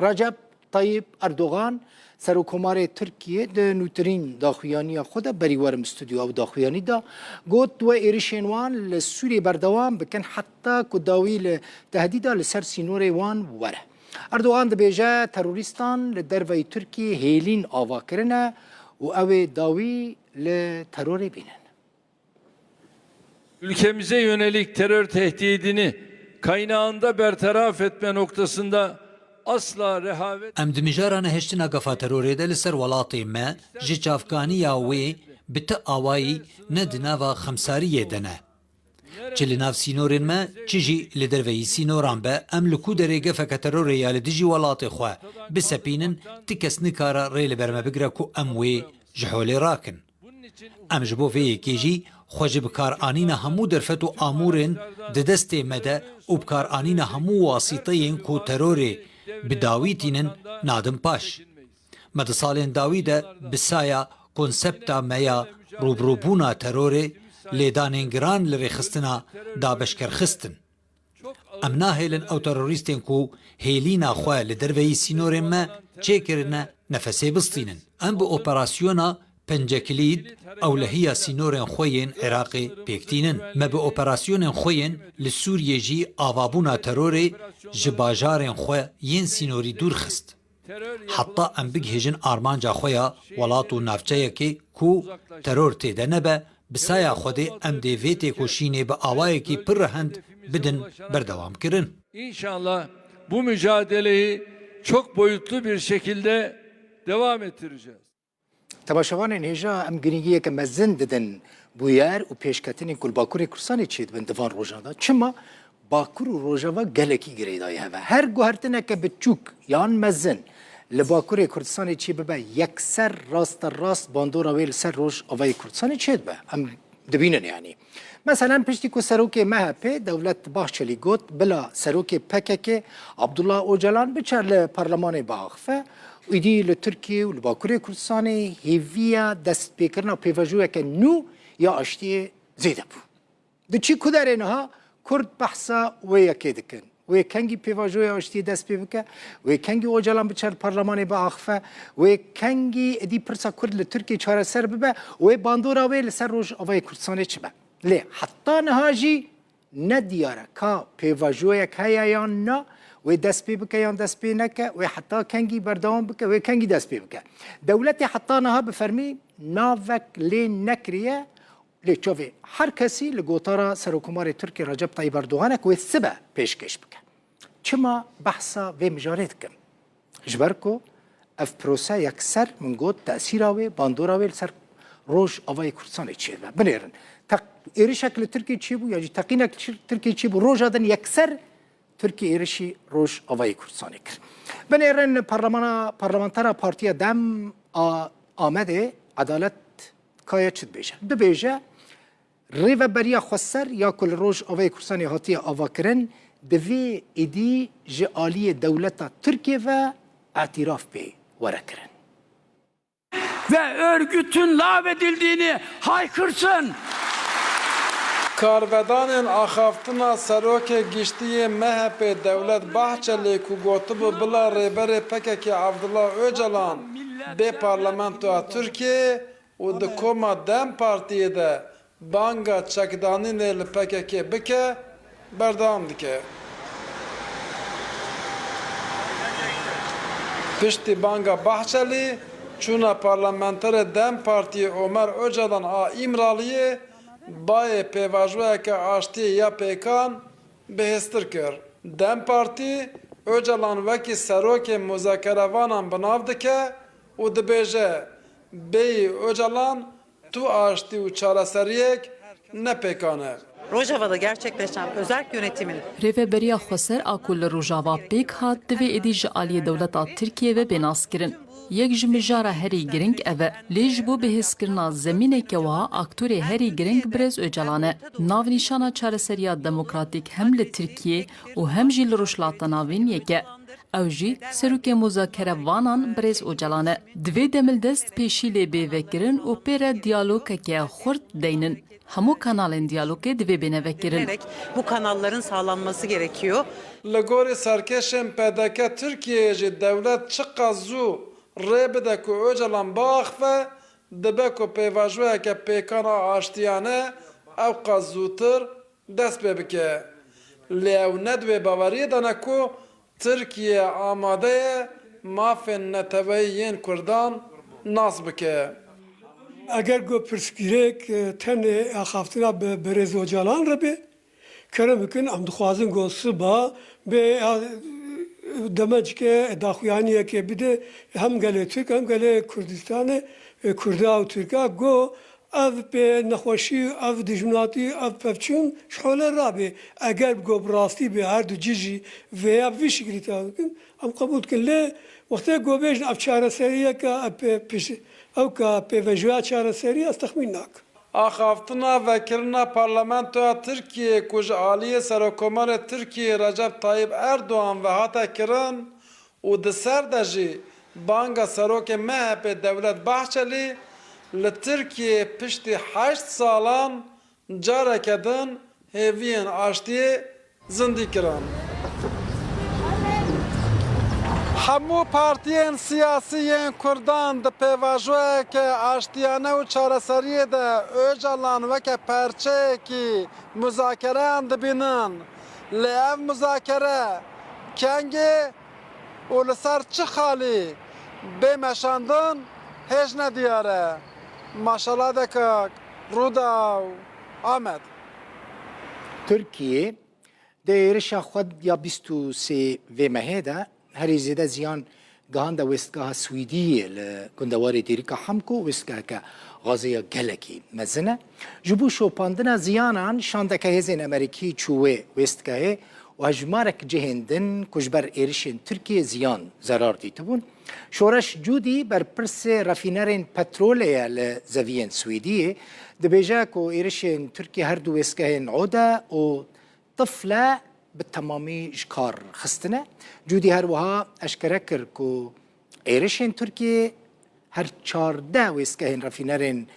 Recep Tayyip Erdoğan سرکومار ترکیه ده نوترین داخویانی خود بریوارم استودیو او داخویانی دا گوت و ایرشینوان لسوری بردوام بکن حتی کداوی لتهدیدا لسر سینور وان وره اردوغان ده بیجه تروریستان لدروی ترکیه هیلین آوا کرنه و او داوی لترور بینن. Ülkemize yönelik terör tehdidini kaynağında bertaraf etme noktasında asla rehavet. Em dimijarane heştina gafa terorê de li ser welatê me ji çavkaniya wê bi ti awayî ne di nava xemsariyê de ne. Çi li nav sînorên me çi jî li derveyî sînoran be em li ku derê gefeke terorê ya li dijî welatê xwe bisepînin ti kes nikare rê li ber me bigire ku em wê ji holê rakin. Em ji bo vê yekê jî xwe ji bikaranîna hemû derfet û amûrên di destê me de û bikaranîna hemû wasîteyên ku terorê bi dawî tînin nadim paş. Me di salên dawî de bi saya konsepta me ya rûbirûbûna terorê lêdanên giran li rêxistina dabeşkerxistin. Em nahêlin ew terorîstên ku hêlîna xwe li derveyî sînorên me çêkirine nefesê bistînin. Em bi operasyona Pencekilîd ewlehiya sînorên xwe yên Iraqê pêktînin. Me bi operasyonên xwe yên li Sûriyê jî avabûna terorê ji bajarên xwe yên sînorî dûr xist. Heta em bigihêjin armanca xwe ya welat û navçeyekê ku teror têde nebe, bi saya Xwedê em dê vê têkoşînê bi awayekî pir rehend bidin berdewam kirin. İnşallah bu mücadeleyi çok boyutlu bir şekilde devam ettireceğiz. تماشاوانên hêja em girîngiyeke mezin didin bûyer û pêşketinên Bakurê Kurdistanê çê dibin divan rojan da. Çima Bakur û Rojava gelekî girêdayî heve. Her guhertineke biçûk yan mezin li Bakurê Kurdistanê çê bibe yekser rasta rast bandora wê li ser Rojavayê Kurdistanê çê dibe. Em dibînin yanî. Mesela piştî ku serokê MHP Devlet Bahçeli got bila serokê PKK Abdullah Öcalan biçer li parlemanê biaxife. ایدی ل ترکیه و ل باکوری کردستانی هیویا دست پیکرنا پیوجوه که نو یا اشتی زیده بو. دچی کدره نه کرد بحثا و یکی دکن. و کنگی پیوجوه اشتی دست پیوکه و کنگی اوجلان بچر پارلمانی با آخفه و کنگی ادی پرسا کرد ل ترکیه چهار سر ببه و باندورا و لسر روش آوای کردستانی چه به. لی حتی نهاجی ندیاره که پیوجوه که یا نه و دست پی بکه یا دست پی نکه و حتی کنگی بردوام بکه و کنگی دست پی بکه دولتی حتی نها بفرمی ناوک لی نکریه لی چوی هر کسی لگوتارا سرکومار ترکی رجب طیب اردوغانه که سبه پیشکش بکه چما بحثا و مجارد کم جبرکو اف پروسه یکسر من گوت تأثیراوی باندوراوی سر روش آوای کردستانی چید بنیرن ایری شکل ترکی چی بو یا جی تقینک ترکی چی بو روش آدن یکسر Türkiye erişi Roj Avayı Kurdistanê kir. Binêrin parlamentera Partiya Dem Amedê Adalet kaya çi dibêje? Dibêje rêveberiya xweser ya ku li Roj Avayı Kurdistanê hatiye avakirin divê êdî ji aliyê dewleta Tirkiye ve etiraf pê were kirin. Ve örgütün lağvedildiğini haykırsın. Karvedanên axaftina serokê giştiyê MHP Devlet Bahçeli ku gotibu bila rêberê PKK Abdullah Öcalan bê parlamentoya Tirkiye û di koma Dem Partiyê de banga çekdanînê li PKK bike berdewam dike. Piştî banga Bahçeli çûna parlamenterê Dem Partiyê Ömer Öcalan a İmraliyê bayê pêvajoyeke aştî ya pêkan bihêstir kir. Dem Partî Öcalan wekî serokê muzakeravanan binav dike û dibêje bêyî Öcalan tu aştî û çareseriyek nepêkane. Rojava'da gerçekleşen özerk yönetimin Rêveberiya Xweser a ku li Rojava pêk hat divê êdî ji aliyê dewleta Tirkiye ve bênazkirin. Yek ji mijara herî giring ev e lê ji bo bihêzkirina zemîneke wiha aktorê herî giring Birêz Öcalan e. Navnîşana çareseriya demokratîk hem li Tirkiye û hem jî li rojhilatê navîn yek e. او جی سروک مذاکره وانان بریز اوجلانه دوی دمل دست پیشی لی بیوکرن و پیر دیالوگ که خورد دینن همو kanalın diyalogu divê bine vekirin. Bu kanalların sağlanması gerekiyor. Li gorî serkeşên PDK Tirkiyeyê jî dewlet çi qas zû rê bide ku Öcalan biaxive, dibe ku pêvajoyeke pêkana aştiyane ew qas zûtir dest pê bike. Lê ew ne divê baweriyê dane ku Tirkiye amade ye mafên neteweyî yên Kurdan nas bike. اگر گو پرسپیرک تنه اخافتنا به برز و جلان ربه کرم بکن ام دخوازن گو صبح به دمج که داخویانیه که بده هم گله ترک هم گله کردستان کرده و ترکا گو اف به نخوشی اف دجمناتی اف پفچون شحاله رابه اگر گو براستی به هر دو جیجی و یا ویشگری تا بکن ام قبول کن لی وقتی گو بیشن اف چاره سریه که او که پیوژویا چاره سری از تخمین ناک. آخافتنا وکرنا پارلمانتویا ترکیه کج عالیه سرکومار ترکیه رجب طایب اردوغان و هاتا کرن و دسر دجی بانگا سروک مهب دولت بحچلی لترکیه پشتی 8 سالان جاره کدن هیوین آشتی زندی کرن. همو پارتیین سیاسیین کردان د پیواژوی که آشتیانه و چارەسەریê de Öcalan weke perçeyekî muzakereyan dibînin. Lê ev muzakere kengê û li ser çi xalî bê meşandin hêj nediyare. Maşallah dekak Rûdaw Ahmed. Türkiye de êrişa xwe ya 23 vê mehê de herî zêde ziyan gihanda westgeha Swîdiyê li gundewarê dêrîka Hemko westgeheke gazeya gelekî mezin e. Ji bo şopandina ziyanan şandeke hêzên Amerîkî çû wê westgehê û hejmarek cihên din ku ji ber êrişên Tirkiye ziyan zerar dîtibûn. Şoreş Cûdî berpirsê refînerên petrolê ye li zeviyên Swîdiyê dibêje ku êrişên Tirkiye her du westgehên oda û tifle بالتمامی کار خستنه جودی هر وها اشکره کرد که ایرشین ترکیه هر 14 ویسکهین رفینرین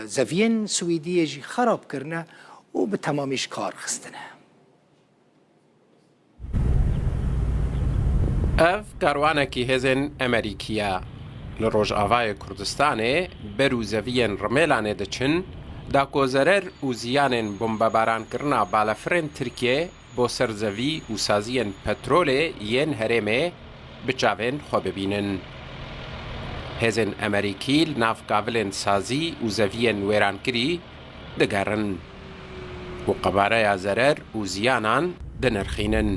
زوین سویدیه جی خراب کرنه و به تمامیش کار خستنه اف کاروانکی هزن امریکیا لروج آوای کردستانه برو زوین رمیلانه دچن دا کوزرر و زیانن بمباران کرنا بالافرین ترکیه بۆ سەرزەوی و سازیên پەترۆلê yên herêmê biçavên xwe bibînin. Hêzên Amerîkî li nav gavilên sazî û zeviyên wêrankirî digerin û qebareya zerer û ziyanan dinirxînin.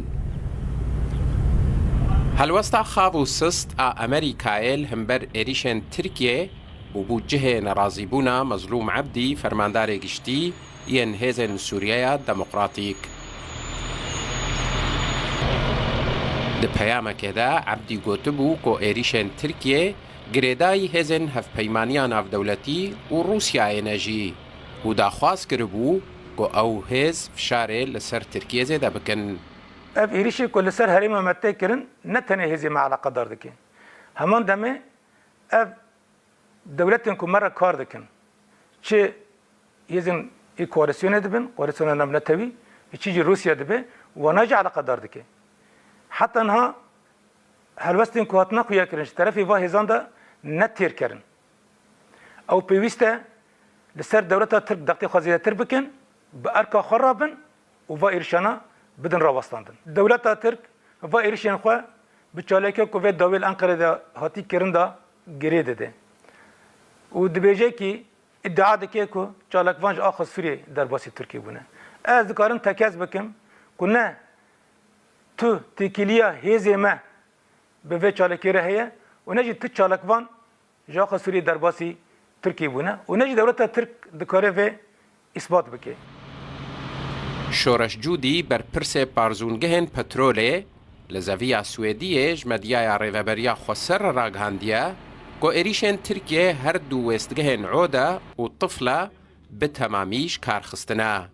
Helwesta xav û sist a Amerîkayê li hember êrişên Tirkiye û bû cihê nerazîbûna Mezlûm Ebdî fermandarê giştî yên hêzên Sûriyeya Demokratîk. Di peyamekê de Ebdî gotibû ku êrişên Tirkiye girêdayî hêzên hevpeymaniya navdewletî û Rûsyayê ne jî û daxwaz kiribû ku ew hêz fişarê li ser Tirkiye zêde bikin. Ev êrişê ku li ser herêma me tê kirin ne tenê hêzê me eleqedar dike. Heman demê ev dewletên ku me re kar dikin. Çi hêzên koalîsyonê dibin, koalîsyona navnetewî, çi jî Rûsya dibe wana jî eleqedar dike. حتی انها هلوستین که هاتنا خویا کرنش طرفی واه هزان دا نتیر کرن او پیوسته لسر دولتا ترک دقتی خوازیده تر بکن با ارکا خرابن و واه ایرشانا بدن را وستاندن دولتا ترک واه ایرشان خواه بچاله که کوه داویل انقره دا هاتی کرن دا گره ده و دبیجه که ادعا دکه که چالک وانج آخو سوریه در باسی ترکی بونه از دکارن تکیز بکم که نه تو تکیلیا هیزی ما به وی چالکیره هیه و نجی تو چالکوان جاخ سوری درباسی ترکی بونه و نجی دولت ترک دکاره وی اثبات بکه. شورش جودی بر پرس پارزونگهن پتروله لزویا سویدیه جمدیا ریوبریا خسر راگهاندیا کو ایریشن ترکیه هر دو وستگهن عوده و طفله به تمامیش کارخستنه.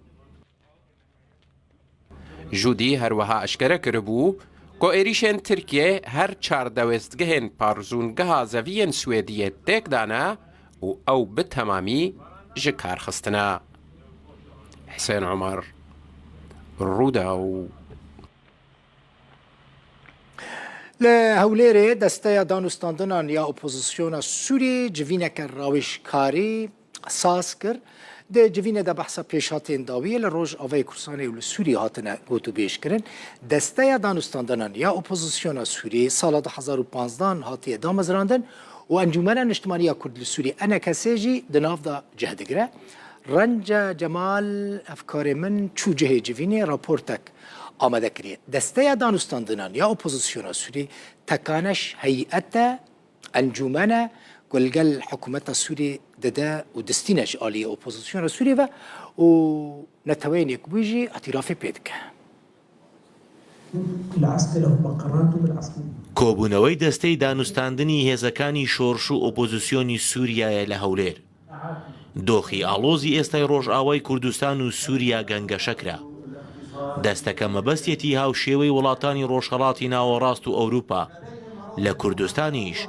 جودی هر وها اشکره کربو کو ایریشن ترکیه هر چار دوستگهن پارزونگها زوین سویدیه تک دانا و او به تمامی جکار خستنا. حسین عمر، روداو. لهولێرێ دەستەیە دانوستاندنان یا ئۆپۆزیسیۆنە سووری جڤینەکە ڕاوێژکاری ساز کرد دê civînê de behsa pêşhatên dawiyê li roj avayê Kurdistanê û li Sûriyê hatine gotûbêjkirin. Desteya danûstandanan ya opozisyona Sûriyê sala 2015 hatiye damezrandin û Encûmena Niştimaniya Kurd li Sûriyê enekesê jî di nav da cih digire. Renca Cemal efkarê min çû cihê civînê raportek amade kiriye. Desteya danûstandanan ya opozisyona Sûriyê tekaneş heyete encûmene gel حكومتنا السوري ددا ودستينش آلية أوبوزيسيون السوري و نتوين يكبيجي اعترافي بيدك. کۆبوونەوەی دەستەی دانوستاندنی هێزەکانی شۆڕش و ئۆپۆزیسیۆنی سووریایە لە هەولێر. دۆخی ئاڵۆزی ئێستای ڕۆژئاوای کوردستان و سووریا گەنگەشەکرا. دەستەکە مەبەستێتی هاوشێوەی وڵاتانی ڕۆژهەڵاتی ناوەڕاست و ئەوروپا لە کوردستانیش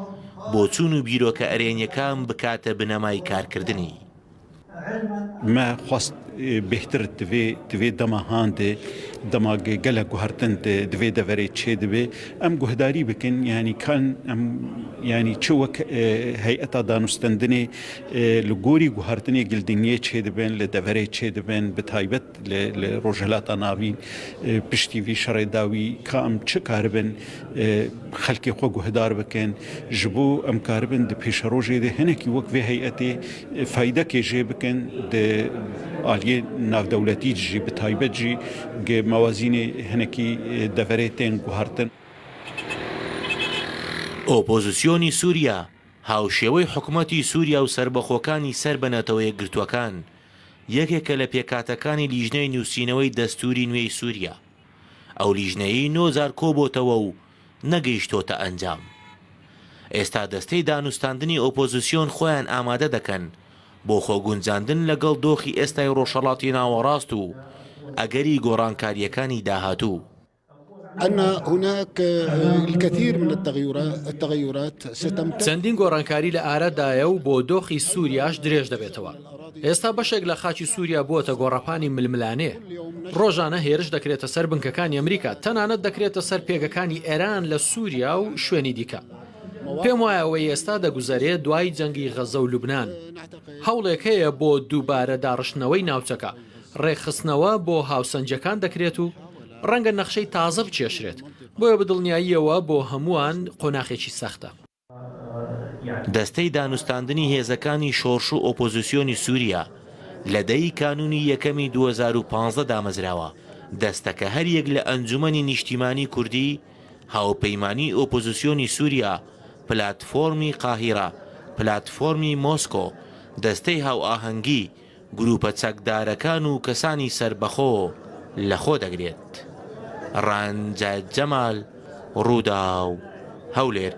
بۆ چوون و بیرۆکە ئەرێنیەکان بکاتە بنەمای کارکردنی. ما خواست بهتر دوی دما هانده دما گله گوهرتن دوی دوری چه دوی ام گهداری بکن یعنی کان ام یعنی چوک هیئت دانستندنی لگوری گوهرتنی گلدنیه چه دوین لدوری چه دوین بتایبت لروجلات ناوین پشتی وی شرع داوی کام چه کاربن خلقی خو گهدار بکن جبو ام کاربن د پیش روجه ده هنکی وک وی هیئت فایده کی جه بکن د آلیه ناو دولتی جی بتایبت جی موازین هنکی دەڤەرێتێن گوهارتن. ئۆپۆزیسیۆنی سووریا هاوشێوەی حکوومەتی سووریا و سربەخۆکانی سەر بەنەتەوەی گرتوەکان یەکێکە لە پێکاتەکانی لیژنەی نووسینەوەی دەستوری نوێی سووریا. ئەو لیژنەیە 9000 کۆبۆتەوە و نەگەیشتۆتە ئەنجام. ئێستا دەستەی دانوستاندنی ئۆپۆزیسیۆن خۆیان ئامادە دەکەن بۆ خۆگونجاندن لەگەڵ دۆخی ئێستای ڕۆژهەڵاتی ناوەڕاست و ئەگەری گۆڕانکاریەکانی داهاتوو. أن هناك الكثير من التغيرات ستم. چەندین گۆڕانکاری لە ئارەدایە و بۆ دۆخی سووریاش درێژ دەبێتەوە. ئێستا بەشێک لە خاکی سووریا بووەتە گۆڕەپانی ململانێ. ڕۆژانە هێرش دەکرێتە سەر بنکەکانی ئەمریکا، تەنانەت دەکرێتە سەر پێگەکانی ئێران لە سووریا و شوێنی دیکە. پێم وایە ئەوەی ئێستا دەگوزارێت دوای جەنگی غەزە و لوبنان. هەوڵێک هەیە بۆ دووبارە داڕشتنەوەی ناوچەکە. ڕێخستنەوە بۆ هاوسەنجەکان دەکرێت و ڕەنگە نەخشەی تازە بچێشرێت بۆیە بەدڵنیاییەوە بۆ هەمووان قۆناغێکی سەختە. دەستەی دانوستاندنی هێزەکانی شۆڕش و ئۆپۆزیسیۆنی سووریا لە دەی کانونی یەکەمی 2015 دامەزراوە. دەستەکە هەر یەک لە ئەنجومەنی نیشتیمانی کوردی، هاوپەیمانی ئۆپۆزیسیۆنی سووریا، پلاتفۆرمی قاهیرە، پلاتفۆرمی مۆسکۆ، دەستەی هاو ئاهەنگی، گروپە چەکدارەکان و کەسانی سربەخۆ لەخۆ دەگرێت. ڕەنجە جەمال، ڕووداو، هەولێر.